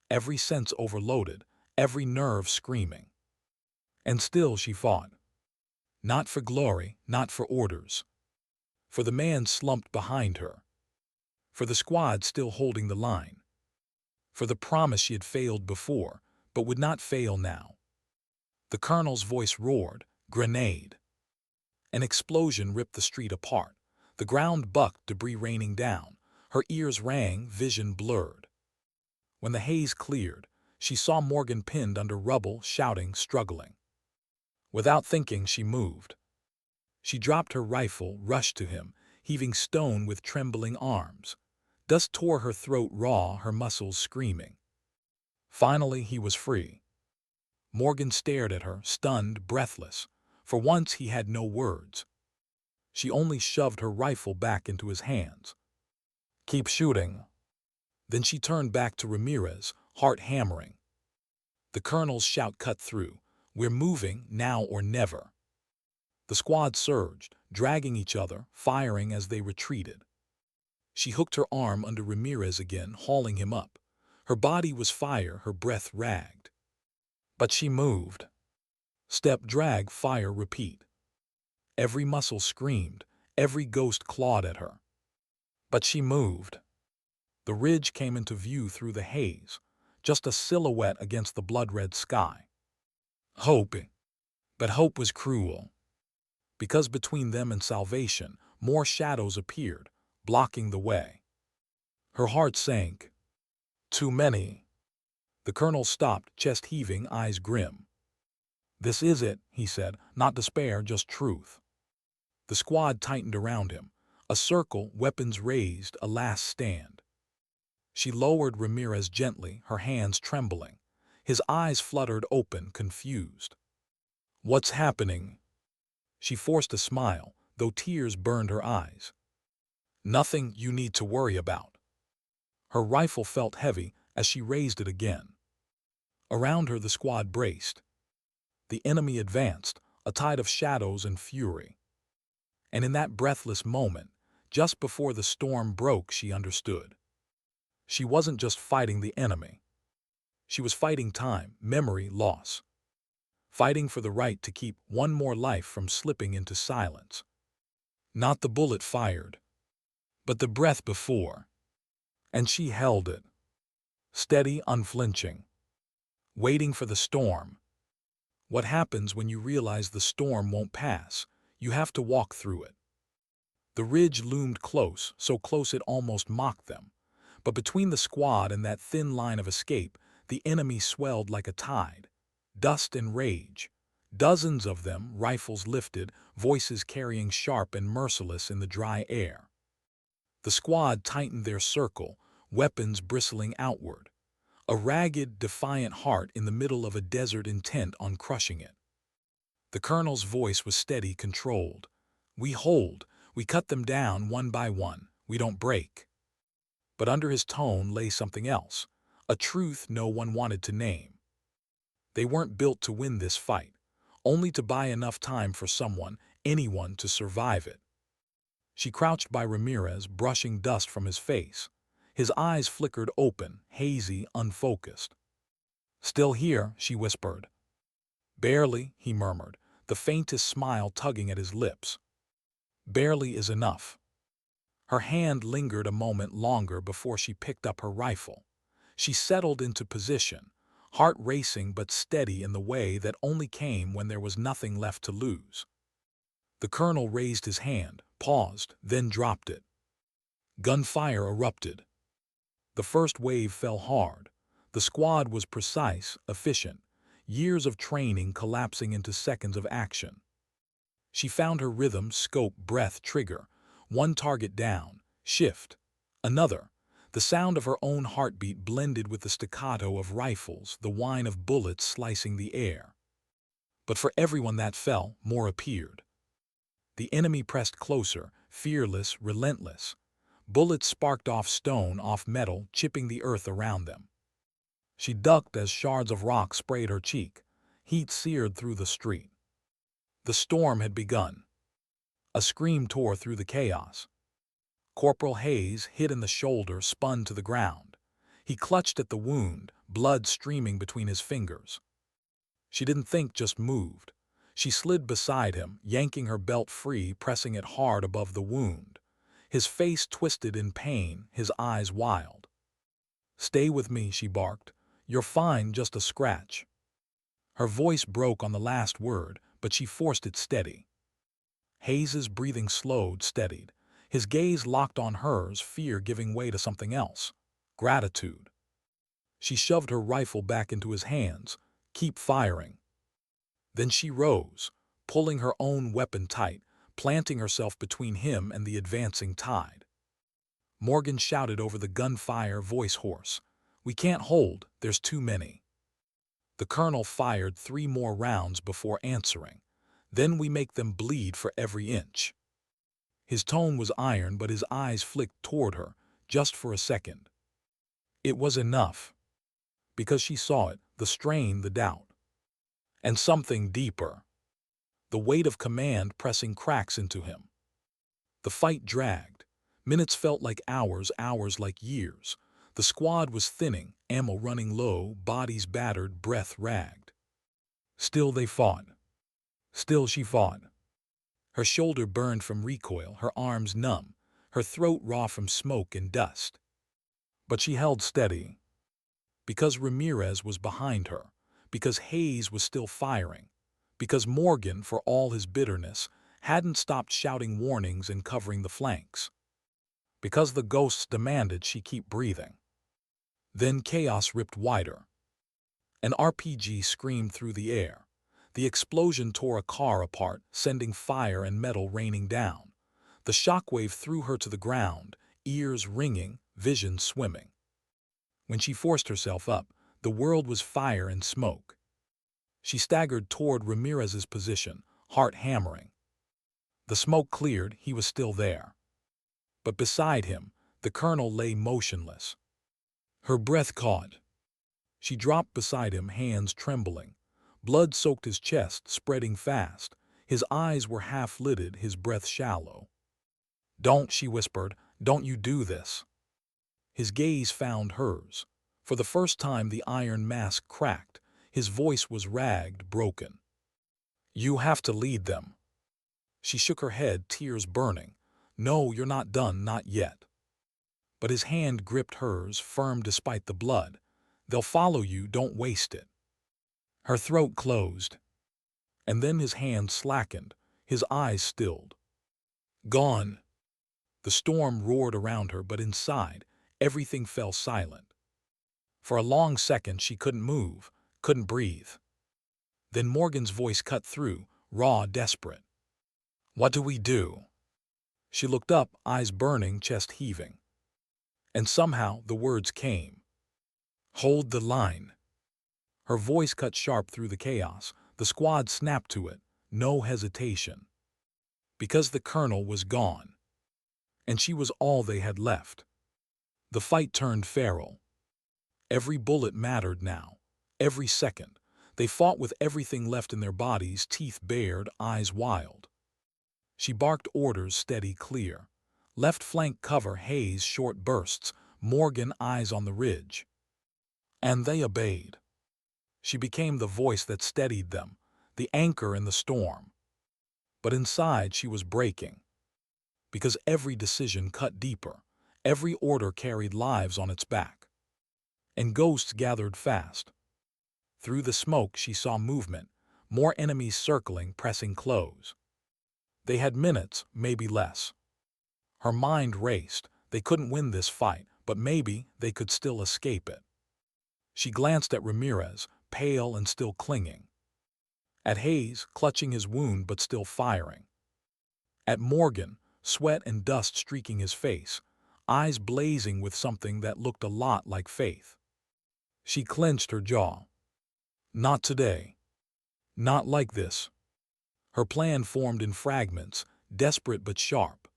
Every sense overloaded, every nerve screaming. And still she fought. Not for glory, not for orders. For the man slumped behind her. For the squad still holding the line. For the promise she had failed before, but would not fail now. The colonel's voice roared, "Grenade!" An explosion ripped the street apart. The ground bucked, debris raining down. Her ears rang, vision blurred. When the haze cleared, she saw Morgan pinned under rubble, shouting, struggling. Without thinking, she moved. She dropped her rifle, rushed to him, heaving stone with trembling arms. Dust tore her throat raw, her muscles screaming. Finally, he was free. Morgan stared at her, stunned, breathless. For once, he had no words. She only shoved her rifle back into his hands. "Keep shooting." Then she turned back to Ramirez, heart hammering. The colonel's shout cut through. "We're moving, now or never." The squad surged, dragging each other, firing as they retreated. She hooked her arm under Ramirez again, hauling him up. Her body was fire, her breath ragged. But she moved. Step, drag, fire, repeat. Every muscle screamed, every ghost clawed at her. But she moved. The ridge came into view through the haze, just a silhouette against the blood-red sky. Hope. But hope was cruel. Because between them and salvation, more shadows appeared, blocking the way. Her heart sank. Too many. The colonel stopped, chest heaving, eyes grim. "This is it," he said, "not despair, just truth." The squad tightened around him. A circle, weapons raised, a last stand. She lowered Ramirez gently, her hands trembling. His eyes fluttered open, confused. "What's happening?" She forced a smile, though tears burned her eyes. "Nothing you need to worry about." Her rifle felt heavy as she raised it again. Around her the squad braced. The enemy advanced, a tide of shadows and fury. And in that breathless moment, just before the storm broke, she understood. She wasn't just fighting the enemy. She was fighting time, memory, loss. Fighting for the right to keep one more life from slipping into silence. Not the bullet fired, but the breath before. And she held it. Steady, unflinching. Waiting for the storm. What happens when you realize the storm won't pass? You have to walk through it. The ridge loomed close, so close it almost mocked them. But between the squad and that thin line of escape, the enemy swelled like a tide. Dust and rage. Dozens of them, rifles lifted, voices carrying sharp and merciless in the dry air. The squad tightened their circle, weapons bristling outward. A ragged, defiant heart in the middle of a desert intent on crushing it. The colonel's voice was steady, controlled. "We hold. We cut them down one by one. We don't break." But under his tone lay something else, a truth no one wanted to name. They weren't built to win this fight, only to buy enough time for someone, anyone, to survive it. She crouched by Ramirez, brushing dust from his face. His eyes flickered open, hazy, unfocused. "Still here," she whispered. "Barely," he murmured, the faintest smile tugging at his lips. "Barely is enough." Her hand lingered a moment longer before she picked up her rifle. She settled into position, heart racing but steady in the way that only came when there was nothing left to lose. The colonel raised his hand, paused, then dropped it. Gunfire erupted. The first wave fell hard. The squad was precise, efficient, years of training collapsing into seconds of action. She found her rhythm, scope, breath, trigger. One target down, shift. Another. The sound of her own heartbeat blended with the staccato of rifles, the whine of bullets slicing the air. But for everyone that fell, more appeared. The enemy pressed closer, fearless, relentless. Bullets sparked off stone, off metal, chipping the earth around them. She ducked as shards of rock sprayed her cheek. Heat seared through the street. The storm had begun. A scream tore through the chaos. Corporal Hayes, hit in the shoulder, spun to the ground. He clutched at the wound, blood streaming between his fingers. She didn't think, just moved. She slid beside him, yanking her belt free, pressing it hard above the wound. His face twisted in pain, his eyes wild. "Stay with me," she barked. "You're fine, just a scratch." Her voice broke on the last word, but she forced it steady. Hayes's breathing slowed, steadied. His gaze locked on hers, fear giving way to something else. Gratitude. She shoved her rifle back into his hands. "Keep firing." Then she rose, pulling her own weapon tight, planting herself between him and the advancing tide. Morgan shouted over the gunfire, voice hoarse. "We can't hold, there's too many." The colonel fired 3 more rounds before answering. "Then we make them bleed for every inch." His tone was iron, but his eyes flicked toward her, just for a second. It was enough. Because she saw it, the strain, the doubt. And something deeper. The weight of command pressing cracks into him. The fight dragged. Minutes felt like hours, hours like years. The squad was thinning, ammo running low, bodies battered, breath ragged. Still they fought. Still she fought. Her shoulder burned from recoil, her arms numb, her throat raw from smoke and dust. But she held steady. Because Ramirez was behind her. Because Hayes was still firing. Because Morgan, for all his bitterness, hadn't stopped shouting warnings and covering the flanks. Because the ghosts demanded she keep breathing. Then chaos ripped wider. An RPG screamed through the air. The explosion tore a car apart, sending fire and metal raining down. The shockwave threw her to the ground, ears ringing, vision swimming. When she forced herself up, the world was fire and smoke. She staggered toward Ramirez's position, heart hammering. The smoke cleared, he was still there. But beside him, the colonel lay motionless. Her breath caught. She dropped beside him, hands trembling. Blood soaked his chest, spreading fast. His eyes were half-lidded, his breath shallow. "Don't," she whispered, "don't you do this." His gaze found hers. For the first time the iron mask cracked. His voice was ragged, broken. "You have to lead them." She shook her head, tears burning. "No, you're not done, not yet." But his hand gripped hers, firm despite the blood. "They'll follow you, don't waste it." Her throat closed. And then his hand slackened, his eyes stilled. "Gone." The storm roared around her, but inside, everything fell silent. For a long second she couldn't move, couldn't breathe. Then Morgan's voice cut through, raw, desperate. "What do we do?" She looked up, eyes burning, chest heaving. And somehow the words came. "Hold the line." Her voice cut sharp through the chaos. The squad snapped to it, no hesitation. Because the colonel was gone. And she was all they had left. The fight turned feral. Every bullet mattered now. Every second. They fought with everything left in their bodies, teeth bared, eyes wild. She barked orders, steady, clear. Left flank cover, Hayes, short bursts. Morgan, eyes on the ridge. And they obeyed. She became the voice that steadied them, the anchor in the storm. But inside she was breaking, because every decision cut deeper, every order carried lives on its back. And ghosts gathered fast. Through the smoke she saw movement, more enemies circling, pressing close. They had minutes, maybe less. Her mind raced. They couldn't win this fight, but maybe they could still escape it. She glanced at Ramirez, pale and still clinging. At Hayes, clutching his wound but still firing. At Morgan, sweat and dust streaking his face, eyes blazing with something that looked a lot like faith. She clenched her jaw. Not today. Not like this. Her plan formed in fragments, desperate but sharp.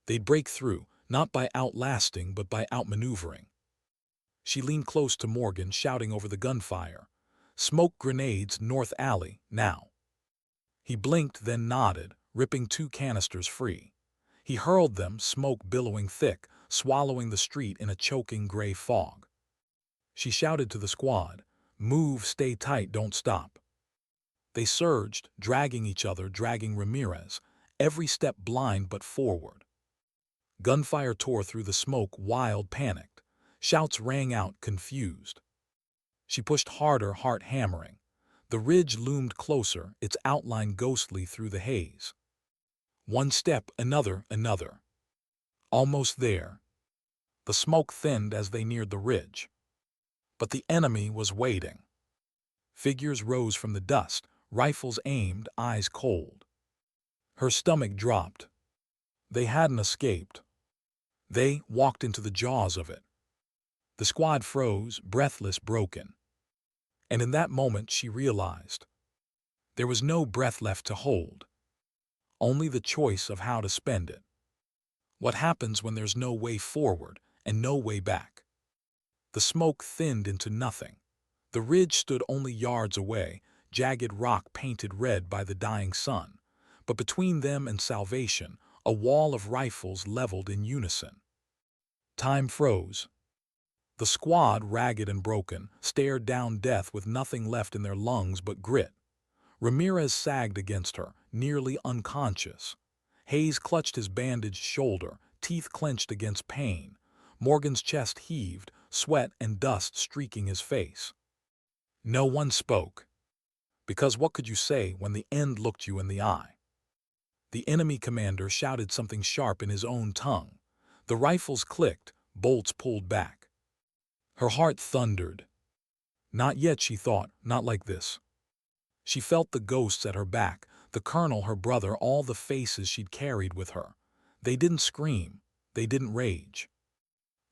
They'd break through, not by outlasting but by outmaneuvering. She leaned close to Morgan, shouting over the gunfire. Smoke grenades, North Alley, now. He blinked, then nodded, ripping 2 canisters free. He hurled them, smoke billowing thick, swallowing the street in a choking gray fog. She shouted to the squad, "Move, stay tight, don't stop." They surged, dragging each other, dragging Ramirez, every step blind but forward. Gunfire tore through the smoke, wild, panicked. Shouts rang out, confused. She pushed harder, heart hammering. The ridge loomed closer, its outline ghostly through the haze. One step, another. Almost there. The smoke thinned as they neared the ridge. But the enemy was waiting. Figures rose from the dust, rifles aimed, eyes cold. Her stomach dropped. They hadn't escaped. They walked into the jaws of it. The squad froze, breathless, broken. And in that moment she realized. There was no breath left to hold. Only the choice of how to spend it. What happens when there's no way forward and no way back? The smoke thinned into nothing. The ridge stood only yards away, jagged rock painted red by the dying sun. But between them and salvation, a wall of rifles leveled in unison. Time froze. The squad, ragged and broken, stared down death with nothing left in their lungs but grit. Ramirez sagged against her, nearly unconscious. Hayes clutched his bandaged shoulder, teeth clenched against pain. Morgan's chest heaved, sweat and dust streaking his face. No one spoke. Because what could you say when the end looked you in the eye? The enemy commander shouted something sharp in his own tongue. The rifles clicked, bolts pulled back. Her heart thundered. Not yet, she thought, not like this. She felt the ghosts at her back, the colonel, her brother, all the faces she'd carried with her. They didn't scream, they didn't rage.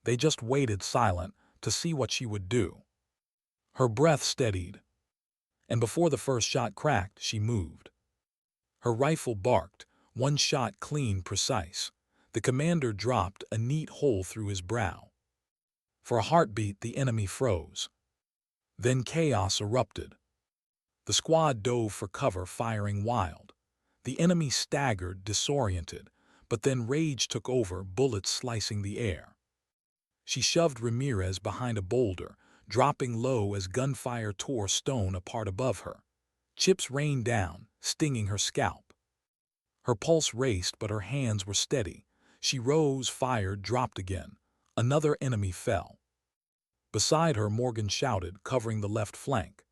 They just waited silent to see what she would do. Her breath steadied, and before the first shot cracked, she moved. Her rifle barked, one shot clean, precise. The commander dropped, a neat hole through his brow. For a heartbeat, the enemy froze. Then chaos erupted. The squad dove for cover, firing wild. The enemy staggered, disoriented, but then rage took over, bullets slicing the air. She shoved Ramirez behind a boulder, dropping low as gunfire tore stone apart above her. Chips rained down, stinging her scalp. Her pulse raced, but her hands were steady. She rose, fired, dropped again. Another enemy fell. Beside her, Morgan shouted, covering the left flank.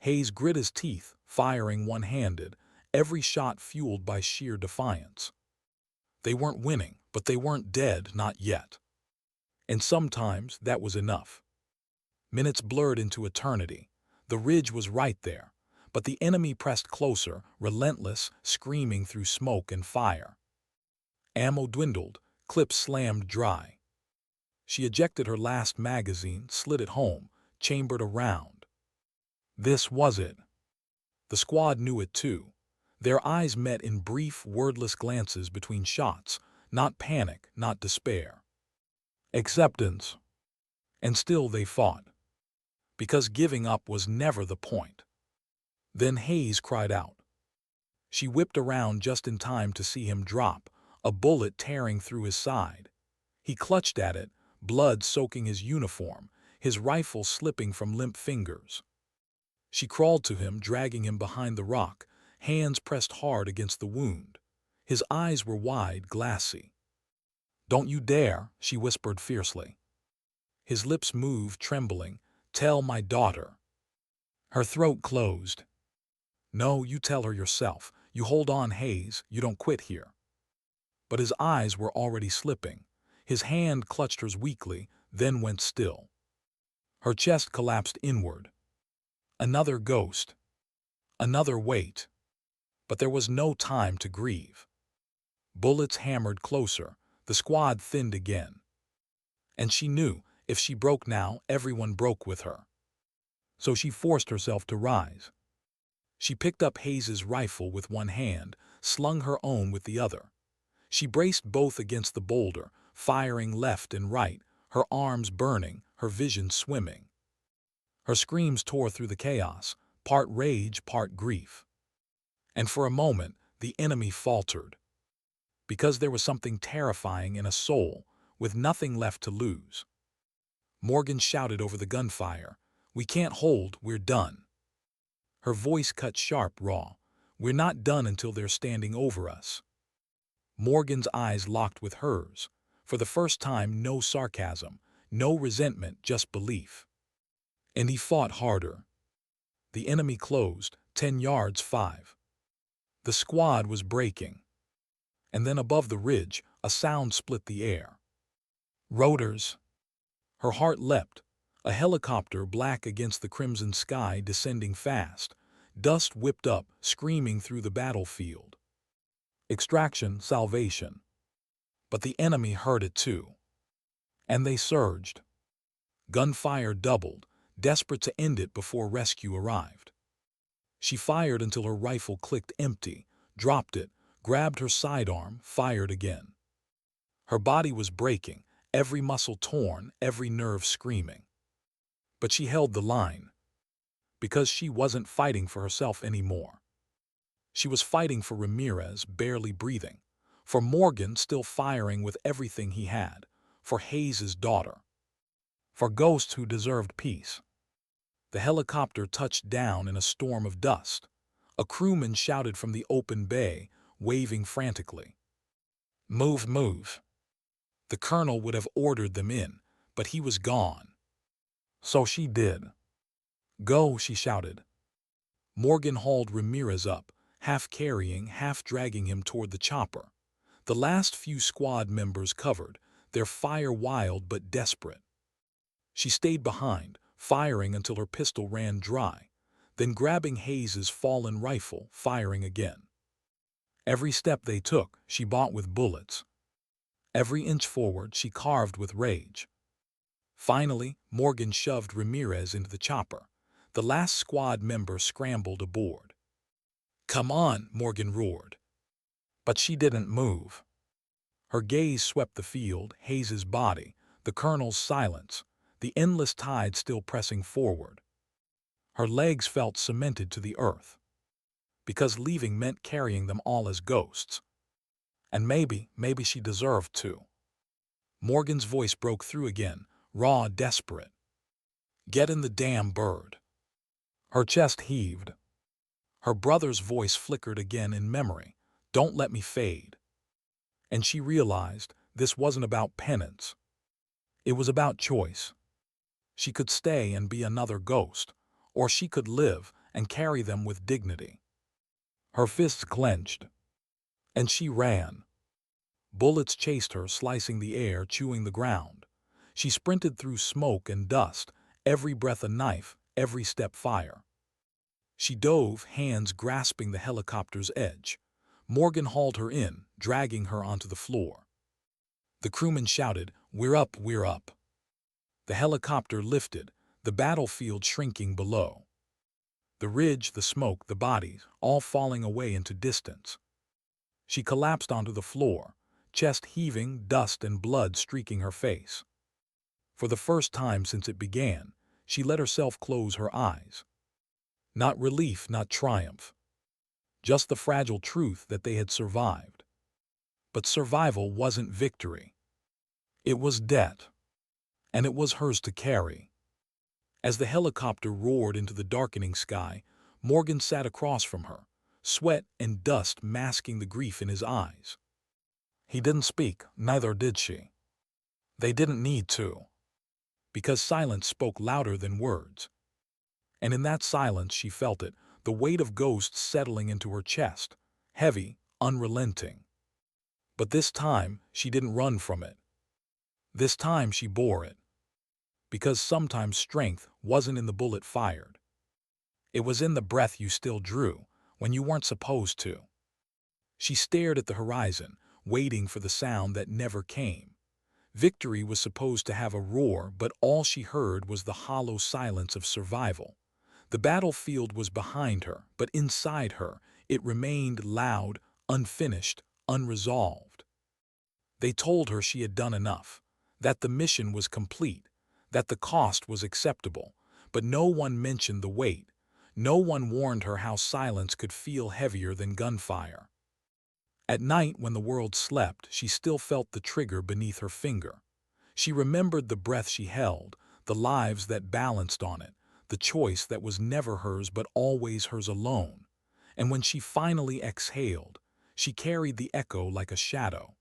Hayes grit his teeth, firing one-handed, every shot fueled by sheer defiance. They weren't winning, but they weren't dead, not yet. And sometimes that was enough. Minutes blurred into eternity. The ridge was right there, but the enemy pressed closer, relentless, screaming through smoke and fire. Ammo dwindled, clips slammed dry. She ejected her last magazine, slid it home, chambered a round. This was it. The squad knew it too. Their eyes met in brief, wordless glances between shots, not panic, not despair. Acceptance. And still they fought. Because giving up was never the point. Then Hayes cried out. She whipped around just in time to see him drop, a bullet tearing through his side. He clutched at it, blood soaking his uniform, his rifle slipping from limp fingers. She crawled to him, dragging him behind the rock, hands pressed hard against the wound. His eyes were wide, glassy. "Don't you dare," she whispered fiercely. His lips moved, trembling. "Tell my daughter." Her throat closed. "No, you tell her yourself. You hold on, Hayes. You don't quit here." But his eyes were already slipping. His hand clutched hers weakly, then went still. Her chest collapsed inward. Another ghost. Another weight. But there was no time to grieve. Bullets hammered closer. The squad thinned again. And she knew, if she broke now, everyone broke with her. So she forced herself to rise. She picked up Hayes's rifle with one hand, slung her own with the other. She braced both against the boulder, firing left and right, her arms burning, her vision swimming. Her screams tore through the chaos, part rage, part grief. And for a moment, the enemy faltered. Because there was something terrifying in a soul, with nothing left to lose. Morgan shouted over the gunfire, "We can't hold, we're done." Her voice cut sharp, raw. "We're not done until they're standing over us." Morgan's eyes locked with hers. For the first time, no sarcasm, no resentment, just belief. And he fought harder. The enemy closed, 10 yards, 5. The squad was breaking. And then above the ridge, a sound split the air. Rotors. Her heart leapt. A helicopter, black against the crimson sky, descending fast. Dust whipped up, screaming through the battlefield. Extraction, salvation. But the enemy heard it too. And they surged. Gunfire doubled, desperate to end it before rescue arrived. She fired until her rifle clicked empty, dropped it, grabbed her sidearm, fired again. Her body was breaking, every muscle torn, every nerve screaming. But she held the line. Because she wasn't fighting for herself anymore. She was fighting for Ramirez, barely breathing. For Morgan, still firing with everything he had. For Hayes's daughter. For ghosts who deserved peace. The helicopter touched down in a storm of dust. A crewman shouted from the open bay, waving frantically. "Move, move." The colonel would have ordered them in, but he was gone. So she did. "Go," she shouted. Morgan hauled Ramirez up, half carrying, half dragging him toward the chopper. The last few squad members covered, their fire wild but desperate. She stayed behind, firing until her pistol ran dry, then grabbing Hayes's fallen rifle, firing again. Every step they took, she bought with bullets. Every inch forward, she carved with rage. Finally, Morgan shoved Ramirez into the chopper. The last squad member scrambled aboard. "Come on," Morgan roared. But she didn't move. Her gaze swept the field, Hayes's body, the colonel's silence, the endless tide still pressing forward. Her legs felt cemented to the earth. Because leaving meant carrying them all as ghosts. And maybe she deserved to. Morgan's voice broke through again, raw, desperate. "Get in the damn bird." Her chest heaved. Her brother's voice flickered again in memory. "Don't let me fade." And she realized this wasn't about penance. It was about choice. She could stay and be another ghost, or she could live and carry them with dignity. Her fists clenched. And she ran. Bullets chased her, slicing the air, chewing the ground. She sprinted through smoke and dust, every breath a knife, every step fire. She dove, hands grasping the helicopter's edge. Morgan hauled her in, dragging her onto the floor. The crewman shouted, "We're up, we're up." The helicopter lifted, the battlefield shrinking below. The ridge, the smoke, the bodies, all falling away into distance. She collapsed onto the floor, chest heaving, dust and blood streaking her face. For the first time since it began, she let herself close her eyes. Not relief, not triumph. Just the fragile truth that they had survived. But survival wasn't victory. It was debt. And it was hers to carry. As the helicopter roared into the darkening sky, Morgan sat across from her, sweat and dust masking the grief in his eyes. He didn't speak, neither did she. They didn't need to, because silence spoke louder than words. And in that silence she felt it, the weight of ghosts settling into her chest, heavy, unrelenting. But this time she didn't run from it. This time she bore it. Because sometimes strength wasn't in the bullet fired. It was in the breath you still drew, when you weren't supposed to. She stared at the horizon, waiting for the sound that never came. Victory was supposed to have a roar, but all she heard was the hollow silence of survival. The battlefield was behind her, but inside her, it remained loud, unfinished, unresolved. They told her she had done enough, that the mission was complete, that the cost was acceptable, but no one mentioned the weight. No one warned her how silence could feel heavier than gunfire. At night, when the world slept, she still felt the trigger beneath her finger. She remembered the breath she held, the lives that balanced on it, the choice that was never hers but always hers alone. And when she finally exhaled, she carried the echo like a shadow.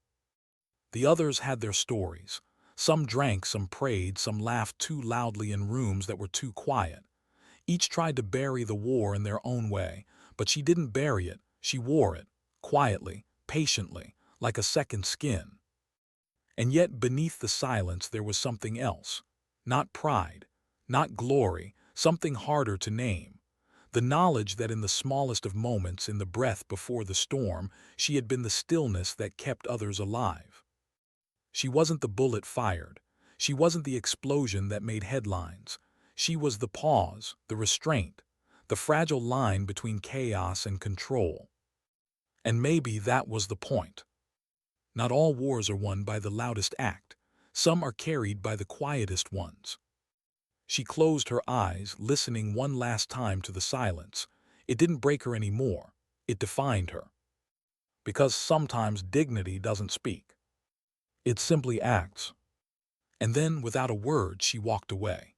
The others had their stories. Some drank, some prayed, some laughed too loudly in rooms that were too quiet. Each tried to bury the war in their own way, but she didn't bury it, she wore it, quietly, patiently, like a second skin. And yet beneath the silence there was something else. Not pride, not glory, something harder to name. The knowledge that in the smallest of moments, in the breath before the storm, she had been the stillness that kept others alive. She wasn't the bullet fired. She wasn't the explosion that made headlines. She was the pause, the restraint, the fragile line between chaos and control. And maybe that was the point. Not all wars are won by the loudest act. Some are carried by the quietest ones. She closed her eyes, listening one last time to the silence. It didn't break her anymore. It defined her. Because sometimes dignity doesn't speak. It simply acts. And then, without a word, she walked away.